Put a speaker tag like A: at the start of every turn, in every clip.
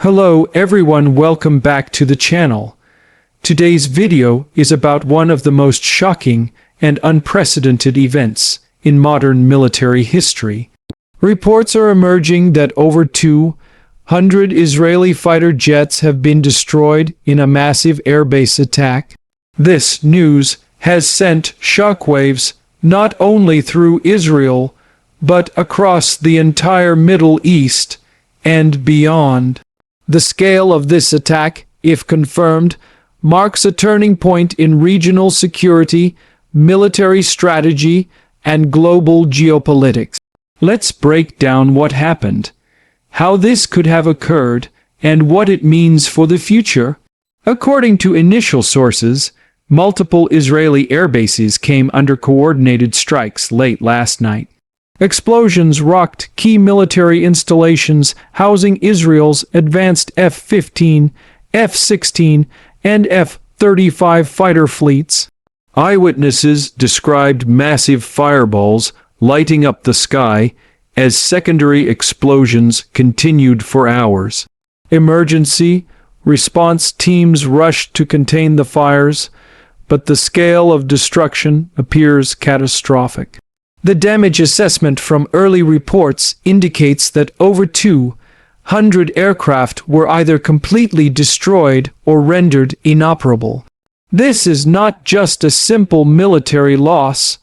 A: Hello everyone, welcome back to the channel. Today's video is about one of the most shocking and unprecedented events in modern military history. Reports are emerging that over 200 Israeli fighter jets have been destroyed in a massive airbase attack. This news has sent shockwaves not only through Israel, but across the entire Middle East and beyond. The scale of this attack, if confirmed, marks a turning point in regional security, military strategy, and global geopolitics. Let's break down what happened, how this could have occurred, and what it means for the future. According to initial sources, multiple Israeli airbases came under coordinated strikes late last night. Explosions rocked key military installations housing Israel's advanced F-15, F-16, and F-35 fighter fleets. Eyewitnesses described massive fireballs lighting up the sky as secondary explosions continued for hours. Emergency response teams rushed to contain the fires, but the scale of destruction appears catastrophic. The damage assessment from early reports indicates that over 200 aircraft were either completely destroyed or rendered inoperable. This is not just a simple military loss.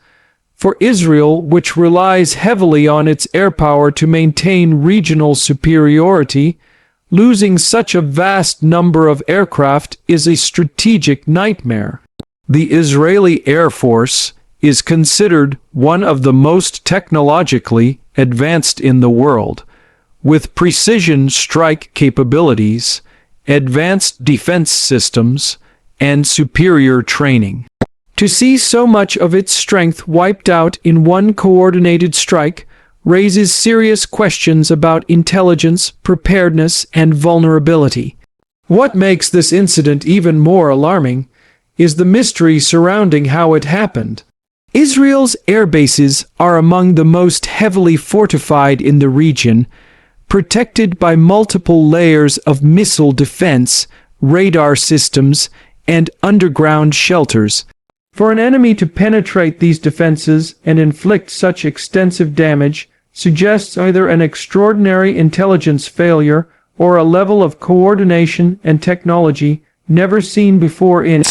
A: For Israel, which relies heavily on its air power to maintain regional superiority, losing such a vast number of aircraft is a strategic nightmare. The Israeli Air Force is considered one of the most technologically advanced in the world, with precision strike capabilities, advanced defense systems, and superior training. To see so much of its strength wiped out in one coordinated strike raises serious questions about intelligence, preparedness, and vulnerability. What makes this incident even more alarming is the mystery surrounding how it happened. Israel's airbases are among the most heavily fortified in the region, protected by multiple layers of missile defense, radar systems, and underground shelters. For an enemy to penetrate these defenses and inflict such extensive damage suggests either an extraordinary intelligence failure or a level of coordination and technology never seen before in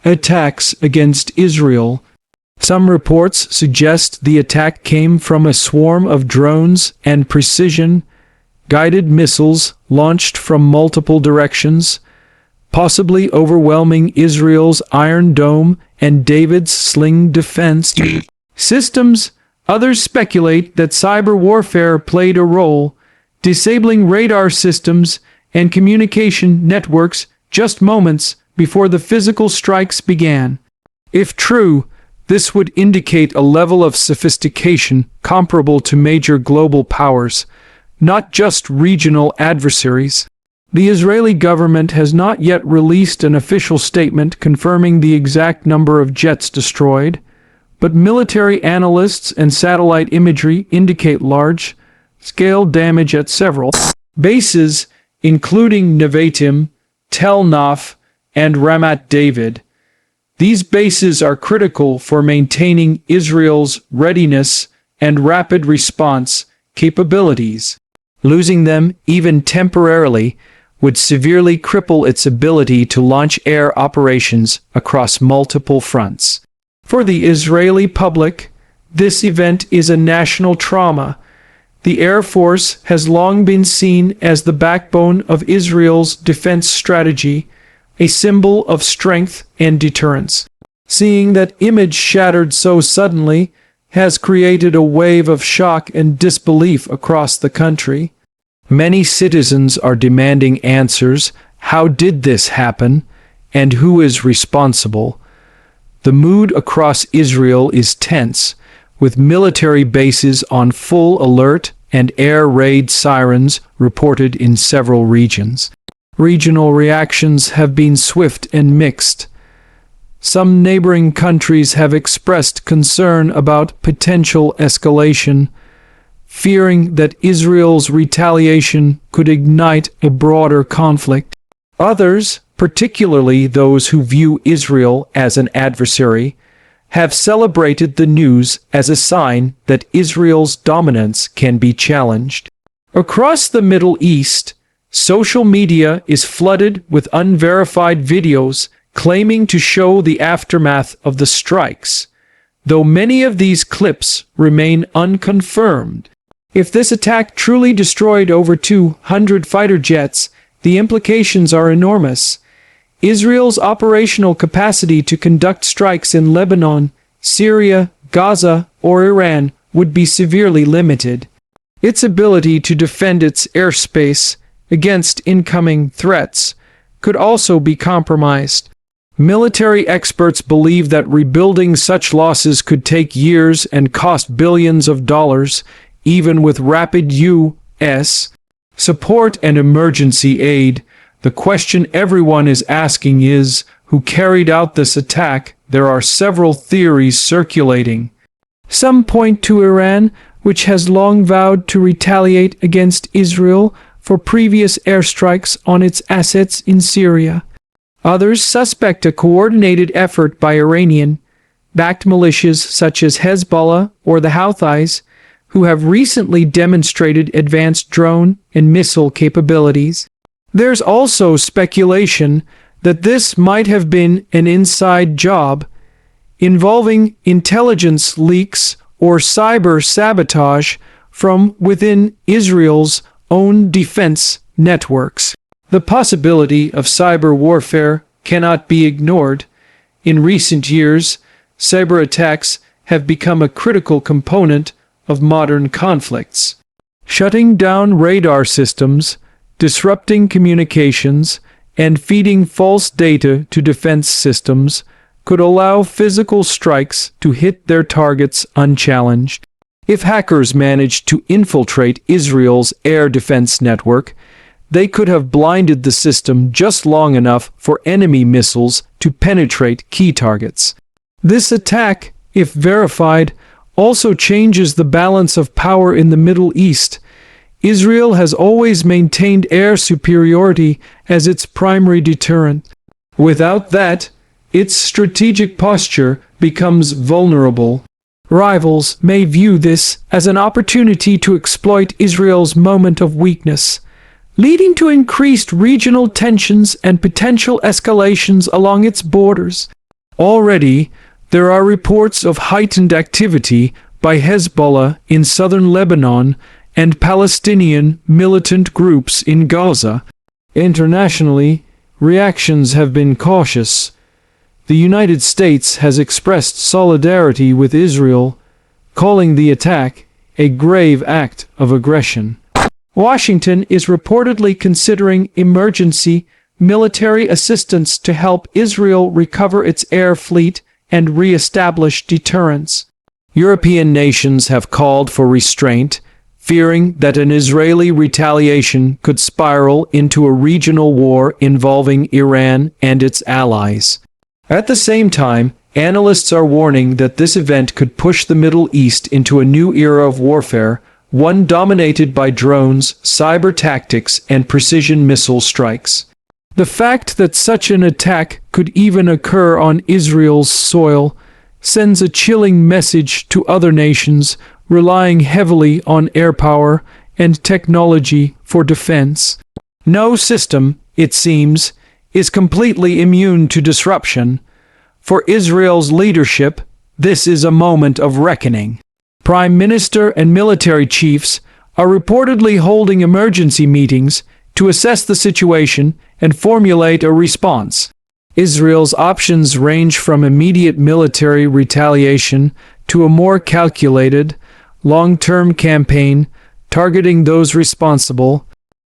A: attacks against Israel. Some reports suggest the attack came from a swarm of drones and precision-guided missiles launched from multiple directions, possibly overwhelming Israel's Iron Dome and David's Sling defense systems. Others speculate that cyber warfare played a role, disabling radar systems and communication networks just moments before the physical strikes began. If true, this would indicate a level of sophistication comparable to major global powers, not just regional adversaries. The Israeli government has not yet released an official statement confirming the exact number of jets destroyed, but military analysts and satellite imagery indicate large-scale damage at several bases, including Nevatim, Tel Naf, and Ramat David. These bases are critical for maintaining Israel's readiness and rapid response capabilities. Losing them, even temporarily, would severely cripple its ability to launch air operations across multiple fronts. For the Israeli public, this event is a national trauma. The Air Force has long been seen as the backbone of Israel's defense strategy, a symbol of strength and deterrence. Seeing that image shattered so suddenly has created a wave of shock and disbelief across the country. Many citizens are demanding answers. How did this happen? And who is responsible? The mood across Israel is tense, with military bases on full alert and air raid sirens reported in several regions. Regional reactions have been swift and mixed. Some neighboring countries have expressed concern about potential escalation. fearing that Israel's retaliation could ignite a broader conflict. Others, particularly those who view Israel as an adversary, have celebrated the news as a sign that Israel's dominance can be challenged. Across the Middle East, social media is flooded with unverified videos claiming to show the aftermath of the strikes, though many of these clips remain unconfirmed. If this attack truly destroyed over 200 fighter jets, the implications are enormous. Israel's operational capacity to conduct strikes in Lebanon, Syria, Gaza, or Iran would be severely limited. Its ability to defend its airspace against incoming threats could also be compromised. Military experts believe that rebuilding such losses could take years and cost billions of dollars, even with rapid U.S. support and emergency aid. The question everyone is asking is, who carried out this attack? There are several theories circulating. Some point to Iran, which has long vowed to retaliate against Israel for previous airstrikes on its assets in Syria. Others suspect a coordinated effort by Iranian-backed militias such as Hezbollah or the Houthis, who have recently demonstrated advanced drone and missile capabilities. There's also speculation that this might have been an inside job involving intelligence leaks or cyber sabotage from within Israel's own defense networks. The possibility of cyber warfare cannot be ignored. In recent years, cyber attacks have become a critical component of modern conflicts. Shutting down radar systems, disrupting communications, and feeding false data to defense systems could allow physical strikes to hit their targets unchallenged. If hackers managed to infiltrate Israel's air defense network, they could have blinded the system just long enough for enemy missiles to penetrate key targets. This attack, if verified, also changes the balance of power in the Middle East. Israel has always maintained air superiority as its primary deterrent. Without that, its strategic posture becomes vulnerable. Rivals may view this as an opportunity to exploit Israel's moment of weakness, leading to increased regional tensions and potential escalations along its borders. Already, there are reports of heightened activity by Hezbollah in southern Lebanon and Palestinian militant groups in Gaza. Internationally, reactions have been cautious. The United States has expressed solidarity with Israel, calling the attack a grave act of aggression. Washington is reportedly considering emergency military assistance to help Israel recover its air fleet and re-establish deterrence. European nations have called for restraint, fearing that an Israeli retaliation could spiral into a regional war involving Iran and its allies. At the same time, analysts are warning that this event could push the Middle East into a new era of warfare, one dominated by drones, cyber tactics, and precision missile strikes. The fact that such an attack could even occur on Israel's soil sends a chilling message to other nations relying heavily on air power and technology for defense. No system, it seems, is completely immune to disruption. For Israel's leadership, this is a moment of reckoning. Prime Minister and military chiefs are reportedly holding emergency meetings to assess the situation and formulate a response. Israel's options range from immediate military retaliation to a more calculated, long-term campaign targeting those responsible.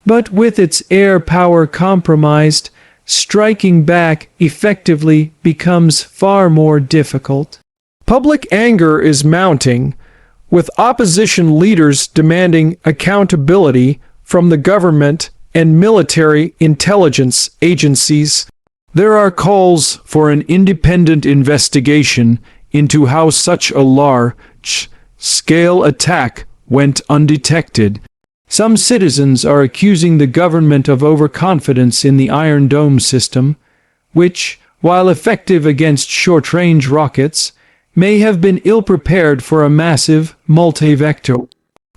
A: But with its air power compromised, striking back effectively becomes far more difficult. Public anger is mounting, with opposition leaders demanding accountability from the government and military intelligence agencies. There are calls for an independent investigation into how such a large-scale attack went undetected. Some citizens are accusing the government of overconfidence in the Iron Dome system, which, while effective against short-range rockets, may have been ill-prepared for a massive, multi-vector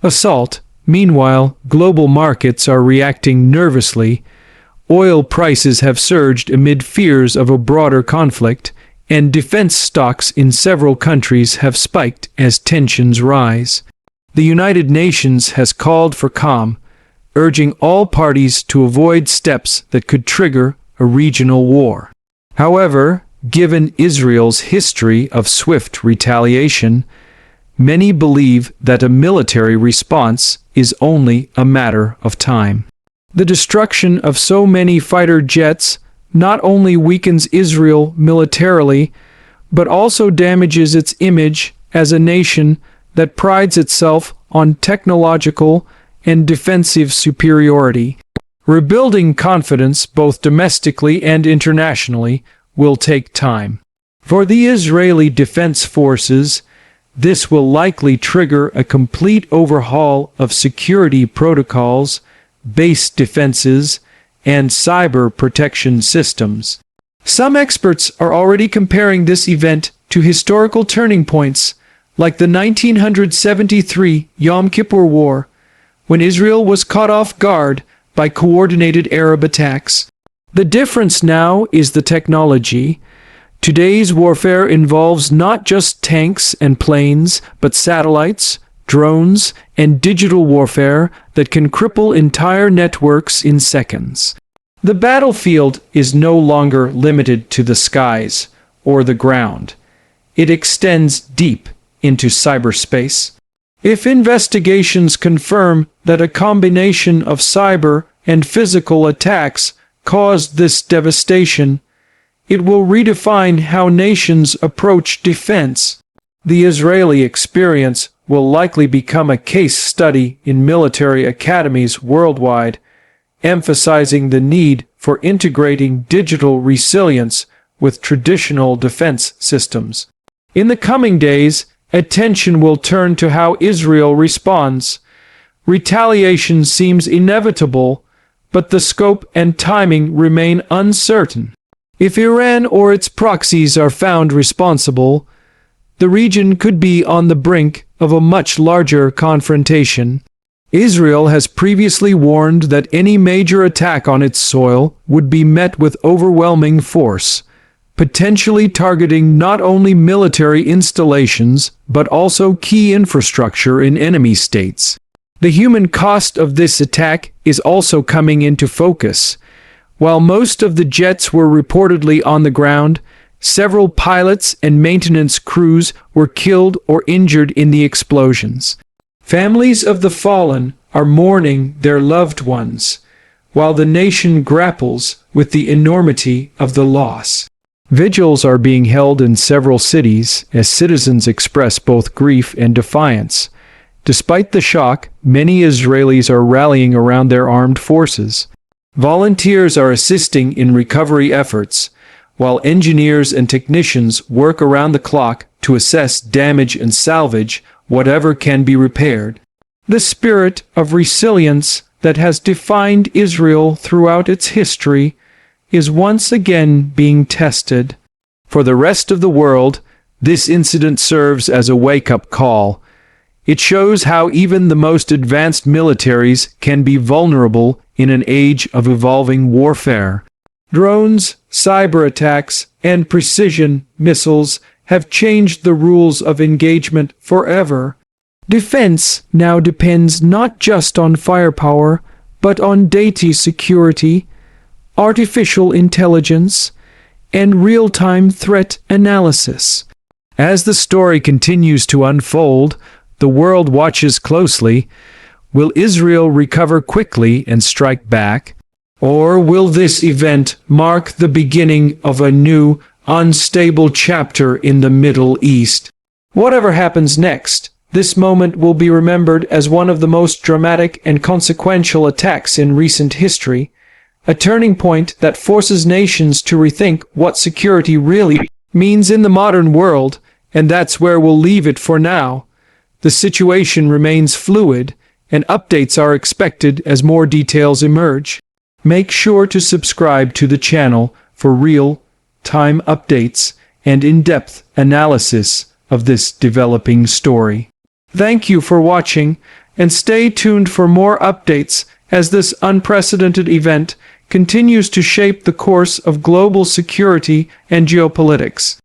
A: assault. Meanwhile, global markets are reacting nervously. Oil prices have surged amid fears of a broader conflict, and defense stocks in several countries have spiked as tensions rise. The United Nations has called for calm, urging all parties to avoid steps that could trigger a regional war. However, given Israel's history of swift retaliation, many believe that a military response is only a matter of time. The destruction of so many fighter jets not only weakens Israel militarily, but also damages its image as a nation that prides itself on technological and defensive superiority. Rebuilding confidence both domestically and internationally will take time. For the Israeli Defense Forces, this will likely trigger a complete overhaul of security protocols, base defenses, and cyber protection systems. Some experts are already comparing this event to historical turning points, like the 1973 Yom Kippur War, when Israel was caught off guard by coordinated Arab attacks. The difference now is the technology. Today's warfare involves not just tanks and planes, but satellites, drones, and digital warfare that can cripple entire networks in seconds. The battlefield is no longer limited to the skies or the ground. It extends deep into cyberspace. If investigations confirm that a combination of cyber and physical attacks caused this devastation, it will redefine how nations approach defense. The Israeli experience will likely become a case study in military academies worldwide, emphasizing the need for integrating digital resilience with traditional defense systems. In the coming days, attention will turn to how Israel responds. Retaliation seems inevitable, but the scope and timing remain uncertain. If Iran or its proxies are found responsible, the region could be on the brink of a much larger confrontation. Israel has previously warned that any major attack on its soil would be met with overwhelming force, potentially targeting not only military installations but also key infrastructure in enemy states. The human cost of this attack is also coming into focus. While most of the jets were reportedly on the ground, several pilots and maintenance crews were killed or injured in the explosions. Families of the fallen are mourning their loved ones, while the nation grapples with the enormity of the loss. Vigils are being held in several cities as citizens express both grief and defiance. Despite the shock, many Israelis are rallying around their armed forces. Volunteers are assisting in recovery efforts, while engineers and technicians work around the clock to assess damage and salvage whatever can be repaired. The spirit of resilience that has defined Israel throughout its history is once again being tested. For the rest of the world, this incident serves as a wake-up call. It shows how even the most advanced militaries can be vulnerable in an age of evolving warfare. Drones, cyber attacks, and precision missiles have changed the rules of engagement forever. Defense now depends not just on firepower, but on data security, artificial intelligence, and real-time threat analysis. As the story continues to unfold, the world watches closely. Will Israel recover quickly and strike back? Or will this event mark the beginning of a new, unstable chapter in the Middle East? Whatever happens next, this moment will be remembered as one of the most dramatic and consequential attacks in recent history, a turning point that forces nations to rethink what security really means in the modern world, and that's where we'll leave it for now. The situation remains fluid, and updates are expected as more details emerge. Make sure to subscribe to the channel for real-time updates and in-depth analysis of this developing story. Thank you for watching, and stay tuned for more updates as this unprecedented event continues to shape the course of global security and geopolitics.